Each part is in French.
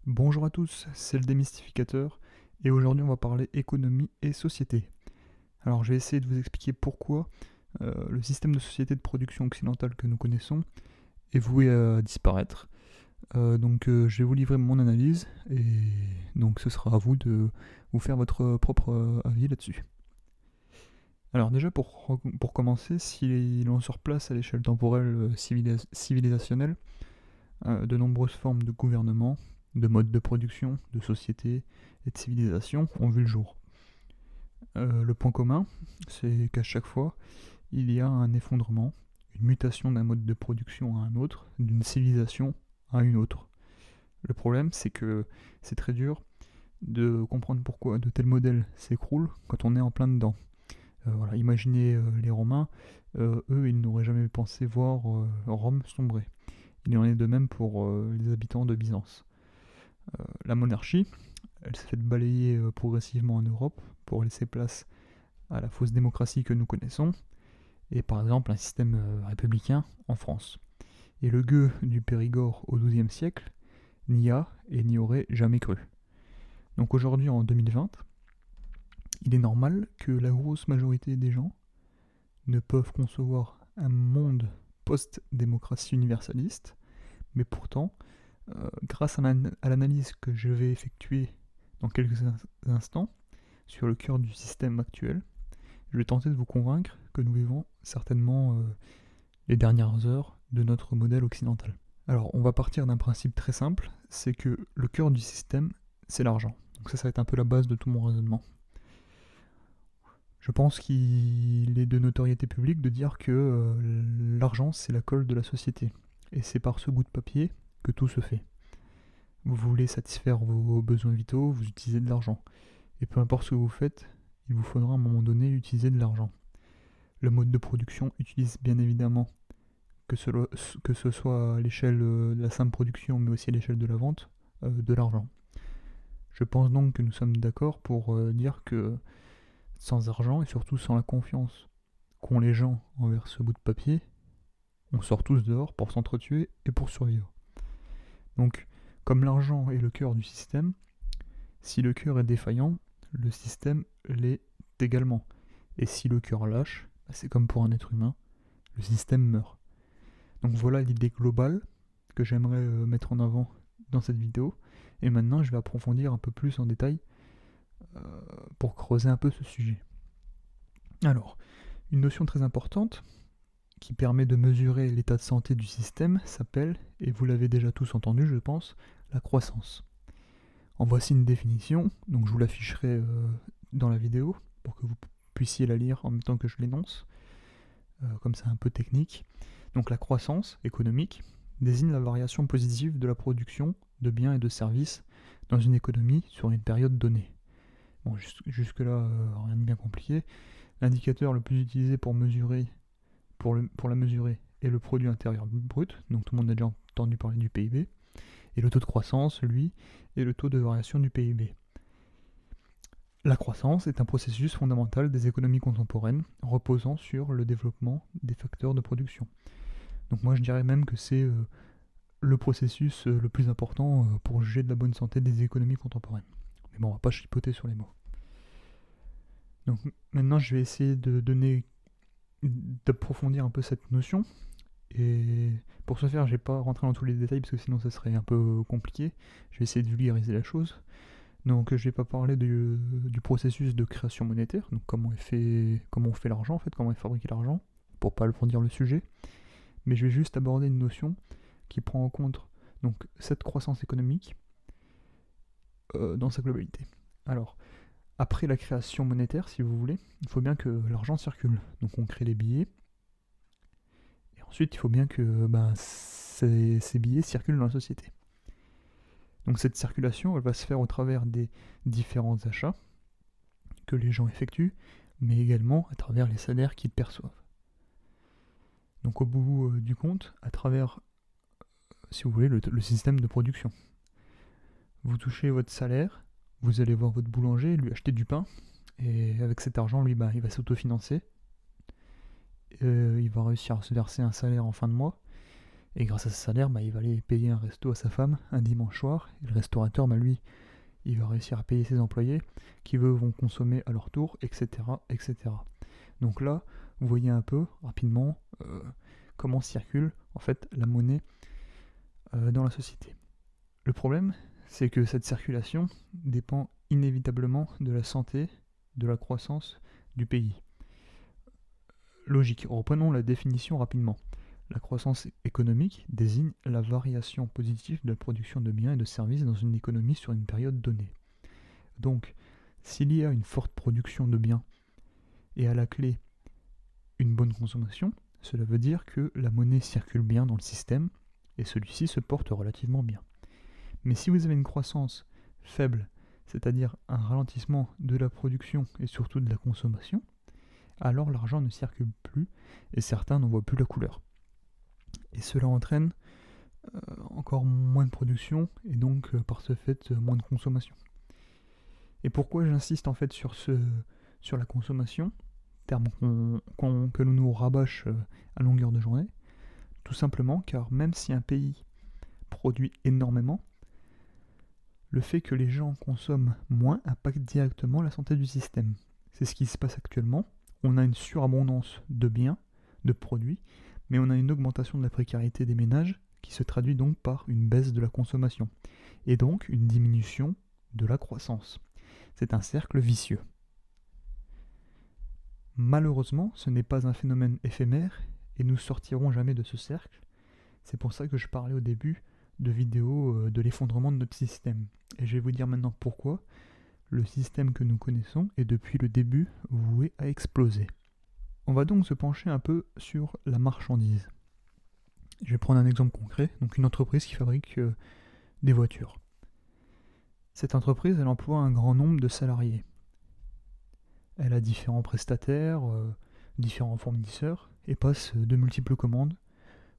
Bonjour à tous, c'est le démystificateur et aujourd'hui on va parler économie et société. Alors je vais essayer de vous expliquer pourquoi le système de société de production occidentale que nous connaissons est voué à disparaître. Je vais vous livrer mon analyse et donc ce sera à vous de vous faire votre propre avis là-dessus. Alors déjà pour commencer, si l'on se replace à l'échelle temporelle civilisationnelle, de nombreuses formes de gouvernement, de modes de production, de société et de civilisation ont vu le jour. Le point commun, c'est qu'à chaque fois, il y a un effondrement, une mutation d'un mode de production à un autre, d'une civilisation à une autre. Le problème, c'est que c'est très dur de comprendre pourquoi de tels modèles s'écroulent quand on est en plein dedans. Voilà, imaginez les Romains, eux, ils n'auraient jamais pensé voir Rome sombrer. Il en est de même pour les habitants de Byzance. La monarchie, elle s'est fait balayer progressivement en Europe pour laisser place à la fausse démocratie que nous connaissons, et par exemple un système républicain en France. Et le gueux du Périgord au XIIe siècle n'y a et n'y aurait jamais cru. Donc aujourd'hui, en 2020, il est normal que la grosse majorité des gens ne peuvent concevoir un monde post-démocratie universaliste, mais pourtant, grâce à l'analyse que je vais effectuer dans quelques instants sur le cœur du système actuel, je vais tenter de vous convaincre que nous vivons certainement les dernières heures de notre modèle occidental. Alors, on va partir d'un principe très simple, c'est que le cœur du système, c'est l'argent. Donc ça va être un peu la base de tout mon raisonnement. Je pense qu'il est de notoriété publique de dire que l'argent, c'est la colle de la société. Et c'est par ce bout de papier que tout se fait. Vous voulez satisfaire vos besoins vitaux, vous utilisez de l'argent. Et peu importe ce que vous faites, il vous faudra à un moment donné utiliser de l'argent. Le mode de production utilise bien évidemment, que ce soit à l'échelle de la simple production, mais aussi à l'échelle de la vente, de l'argent. Je pense donc que nous sommes d'accord pour dire que sans argent, et surtout sans la confiance qu'ont les gens envers ce bout de papier, on sort tous dehors pour s'entretuer et pour survivre. Donc, comme l'argent est le cœur du système, si le cœur est défaillant, le système l'est également. Et si le cœur lâche, c'est comme pour un être humain, le système meurt. Donc voilà l'idée globale que j'aimerais mettre en avant dans cette vidéo. Et maintenant, je vais approfondir un peu plus en détail euh, pour creuser un peu ce sujet. Alors, une notion très importante qui permet de mesurer l'état de santé du système s'appelle, et vous l'avez déjà tous entendu je pense, la croissance. En voici une définition, donc je vous l'afficherai dans la vidéo pour que vous puissiez la lire en même temps que je l'énonce, comme c'est un peu technique. Donc la croissance économique désigne la variation positive de la production de biens et de services dans une économie sur une période donnée. Bon, jusque-là, rien de bien compliqué. L'indicateur le plus utilisé pour la mesurer est le produit intérieur brut, donc tout le monde a déjà entendu parler du PIB, et le taux de croissance, lui, est le taux de variation du PIB. La croissance est un processus fondamental des économies contemporaines, reposant sur le développement des facteurs de production. Donc moi je dirais même que c'est le processus le plus important pour juger de la bonne santé des économies contemporaines. Mais bon, on va pas chipoter sur les mots. Donc maintenant je vais essayer d'approfondir un peu cette notion. Et pour ce faire, je vais pas rentrer dans tous les détails parce que sinon ça serait un peu compliqué. Je vais essayer de vulgariser la chose. Donc je vais pas parler du processus de création monétaire, donc comment on fait l'argent en fait, comment est fabriqué l'argent, pour pas alourdir le sujet. Mais je vais juste aborder une notion qui prend en compte donc cette croissance économique dans sa globalité. Alors, après la création monétaire, si vous voulez, il faut bien que l'argent circule. Donc on crée les billets. Et ensuite, il faut bien que ces billets circulent dans la société. Donc cette circulation, elle va se faire au travers des différents achats que les gens effectuent, mais également à travers les salaires qu'ils perçoivent. Donc au bout du compte, à travers, si vous voulez, le système de production. Vous touchez votre salaire, vous allez voir votre boulanger, lui acheter du pain, et avec cet argent, lui, il va s'autofinancer. Il va réussir à se verser un salaire en fin de mois, Et grâce à ce salaire, il va aller payer un resto à sa femme un dimanche soir. Et le restaurateur, lui, il va réussir à payer ses employés qui, eux, vont consommer à leur tour, etc. etc. Donc là, vous voyez un peu, rapidement, comment circule, en fait, la monnaie dans la société. Le problème, c'est que cette circulation dépend inévitablement de la santé, de la croissance du pays. Logique. Reprenons la définition rapidement. La croissance économique désigne la variation positive de la production de biens et de services dans une économie sur une période donnée. Donc, s'il y a une forte production de biens et à la clé une bonne consommation, cela veut dire que la monnaie circule bien dans le système et celui-ci se porte relativement bien. Mais si vous avez une croissance faible, c'est-à-dire un ralentissement de la production et surtout de la consommation, alors l'argent ne circule plus et certains n'en voient plus la couleur. Et cela entraîne encore moins de production et donc par ce fait moins de consommation. Et pourquoi j'insiste en fait sur la consommation, terme que l'on nous rabâche à longueur de journée? Tout simplement car même si un pays produit énormément, le fait que les gens consomment moins impacte directement la santé du système. C'est ce qui se passe actuellement. On a une surabondance de biens, de produits, mais on a une augmentation de la précarité des ménages qui se traduit donc par une baisse de la consommation et donc une diminution de la croissance. C'est un cercle vicieux. Malheureusement, ce n'est pas un phénomène éphémère et nous sortirons jamais de ce cercle. C'est pour ça que je parlais au début de vidéos de l'effondrement de notre système. Et je vais vous dire maintenant pourquoi le système que nous connaissons est depuis le début voué à exploser. On va donc se pencher un peu sur la marchandise. Je vais prendre un exemple concret, donc une entreprise qui fabrique des voitures. Cette entreprise, elle emploie un grand nombre de salariés. Elle a différents prestataires, différents fournisseurs, et passe de multiples commandes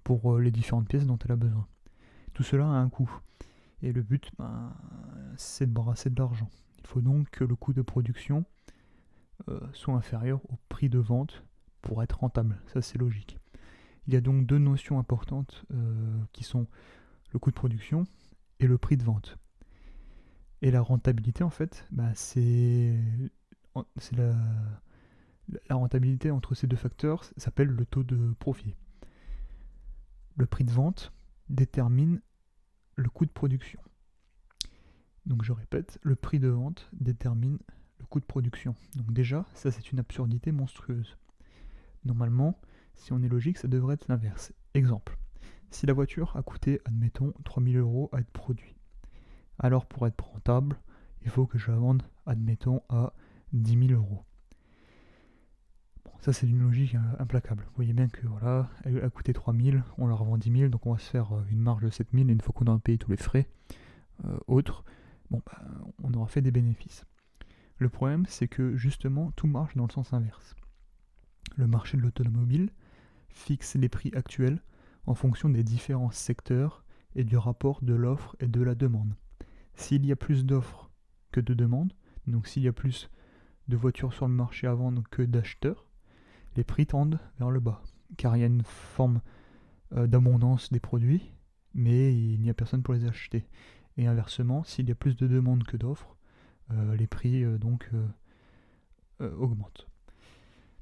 pour les différentes pièces dont elle a besoin. Tout cela a un coût. Et le but, c'est de brasser de l'argent. Il faut donc que le coût de production soit inférieur au prix de vente pour être rentable. Ça, c'est logique. Il y a donc deux notions importantes qui sont le coût de production et le prix de vente. Et la rentabilité, en fait, c'est la rentabilité entre ces deux facteurs s'appelle le taux de profit. Le prix de vente détermine le coût de production. Donc je répète, le prix de vente détermine le coût de production. Donc déjà, ça c'est une absurdité monstrueuse. Normalement, si on est logique, ça devrait être l'inverse. Exemple, si la voiture a coûté, admettons, 3 000 € à être produite, alors pour être rentable, il faut que je la vende, admettons, à 10 000 €. Bon, ça c'est une logique implacable. Vous voyez bien que voilà, elle a coûté 3 000, on la revend 10 000, donc on va se faire une marge de 7 000, et une fois qu'on aura payé tous les frais autres, on aura fait des bénéfices. Le problème, c'est que justement, tout marche dans le sens inverse. Le marché de l'automobile fixe les prix actuels en fonction des différents secteurs et du rapport de l'offre et de la demande. S'il y a plus d'offres que de demandes, donc s'il y a plus de voitures sur le marché à vendre que d'acheteurs, les prix tendent vers le bas, car il y a une forme d'abondance des produits, mais il n'y a personne pour les acheter. Et inversement, s'il y a plus de demandes que d'offres, les prix augmentent.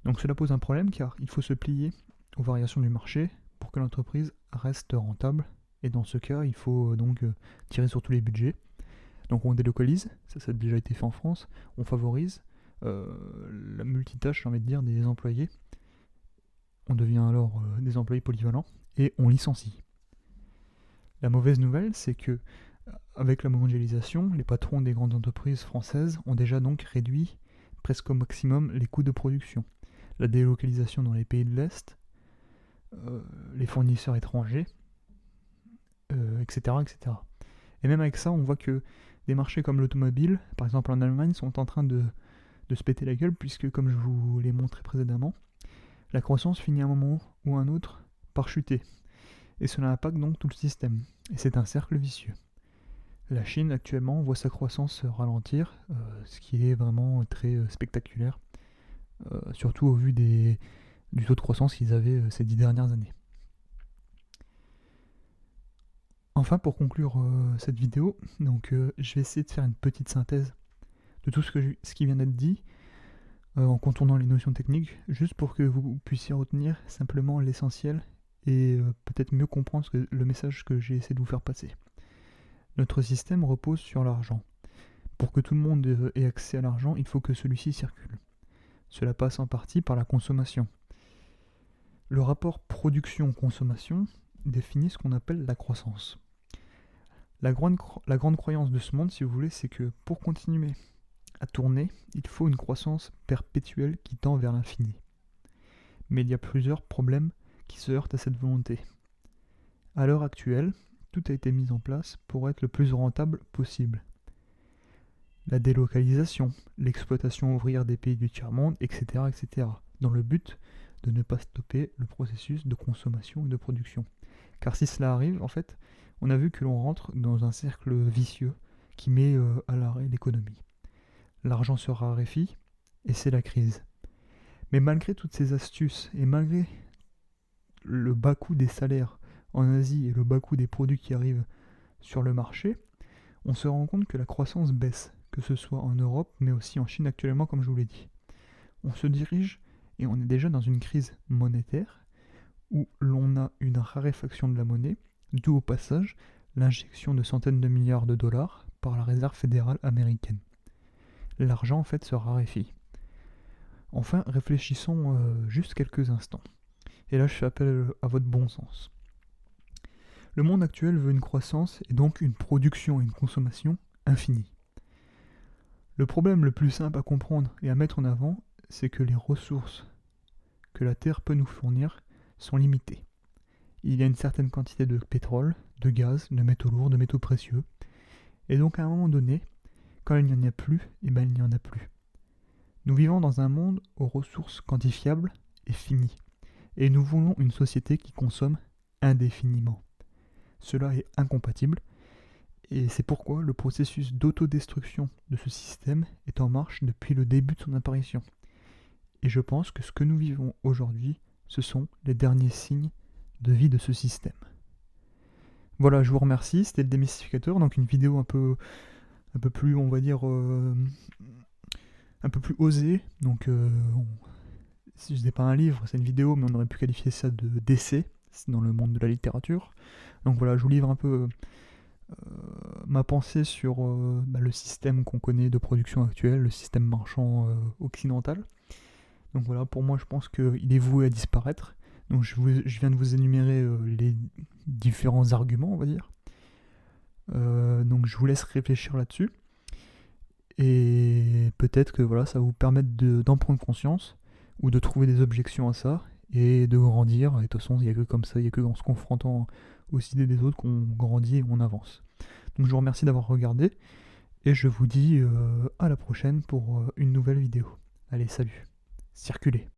Donc cela pose un problème car il faut se plier aux variations du marché pour que l'entreprise reste rentable. Et dans ce cas, il faut donc tirer sur tous les budgets. Donc on délocalise, ça a déjà été fait en France. On favorise la multitâche, j'ai envie de dire, des employés. On devient alors des employés polyvalents et on licencie. La mauvaise nouvelle, c'est que avec la mondialisation, les patrons des grandes entreprises françaises ont déjà donc réduit presque au maximum les coûts de production. La délocalisation dans les pays de l'Est, les fournisseurs étrangers, etc., etc. Et même avec ça, on voit que des marchés comme l'automobile, par exemple en Allemagne, sont en train de se péter la gueule, puisque comme je vous l'ai montré précédemment, la croissance finit à un moment ou à un autre par chuter. Et cela impacte donc tout le système. Et c'est un cercle vicieux. La Chine actuellement voit sa croissance ralentir, ce qui est vraiment très spectaculaire, surtout au vu du taux de croissance qu'ils avaient ces 10 dernières années. Enfin, pour conclure cette vidéo, donc je vais essayer de faire une petite synthèse de tout ce qui vient d'être dit, en contournant les notions techniques, juste pour que vous puissiez retenir simplement l'essentiel et peut-être mieux comprendre le message que j'ai essayé de vous faire passer. Notre système repose sur l'argent. Pour que tout le monde ait accès à l'argent, il faut que celui-ci circule. Cela passe en partie par la consommation. Le rapport production-consommation définit ce qu'on appelle la croissance. La grande croyance de ce monde, si vous voulez, c'est que pour continuer à tourner, il faut une croissance perpétuelle qui tend vers l'infini. Mais il y a plusieurs problèmes qui se heurtent à cette volonté. À l'heure actuelle, tout a été mis en place pour être le plus rentable possible. La délocalisation, l'exploitation ouvrière des pays du tiers-monde, etc., etc., dans le but de ne pas stopper le processus de consommation et de production. Car si cela arrive, en fait, on a vu que l'on rentre dans un cercle vicieux qui met à l'arrêt l'économie. L'argent se raréfie et c'est la crise. Mais malgré toutes ces astuces et malgré le bas coût des salaires en Asie et le bas coût des produits qui arrivent sur le marché, on se rend compte que la croissance baisse, que ce soit en Europe mais aussi en Chine actuellement comme je vous l'ai dit. On se dirige et on est déjà dans une crise monétaire où l'on a une raréfaction de la monnaie, d'où au passage l'injection de centaines de milliards de dollars par la Réserve fédérale américaine. L'argent en fait se raréfie. Enfin, réfléchissons juste quelques instants. Et là je fais appel à votre bon sens. Le monde actuel veut une croissance et donc une production et une consommation infinie. Le problème le plus simple à comprendre et à mettre en avant, c'est que les ressources que la Terre peut nous fournir sont limitées. Il y a une certaine quantité de pétrole, de gaz, de métaux lourds, de métaux précieux. Et donc à un moment donné, quand il n'y en a plus, il n'y en a plus. Nous vivons dans un monde aux ressources quantifiables et finies. Et nous voulons une société qui consomme indéfiniment. Cela est incompatible. Et c'est pourquoi le processus d'autodestruction de ce système est en marche depuis le début de son apparition. Et je pense que ce que nous vivons aujourd'hui, ce sont les derniers signes de vie de ce système. Voilà, je vous remercie, c'était le démystificateur, donc une vidéo un peu plus, on va dire, un peu plus osée. Donc, si ce n'est pas un livre, c'est une vidéo, mais on aurait pu qualifier ça d'essai dans le monde de la littérature. Donc voilà, je vous livre un peu ma pensée sur le système qu'on connaît de production actuelle, le système marchand occidental. Donc voilà, pour moi, je pense qu'il est voué à disparaître. Donc je viens de vous énumérer les différents arguments, on va dire. Donc je vous laisse réfléchir là-dessus. Et peut-être que voilà, ça va vous permettre d'en prendre conscience ou de trouver des objections à ça et de grandir. Et de toute façon, il n'y a que comme ça, il n'y a que en se confrontant aux idées des autres qu'on grandit et on avance. Donc je vous remercie d'avoir regardé et je vous dis à la prochaine pour une nouvelle vidéo. Allez, salut, circulez.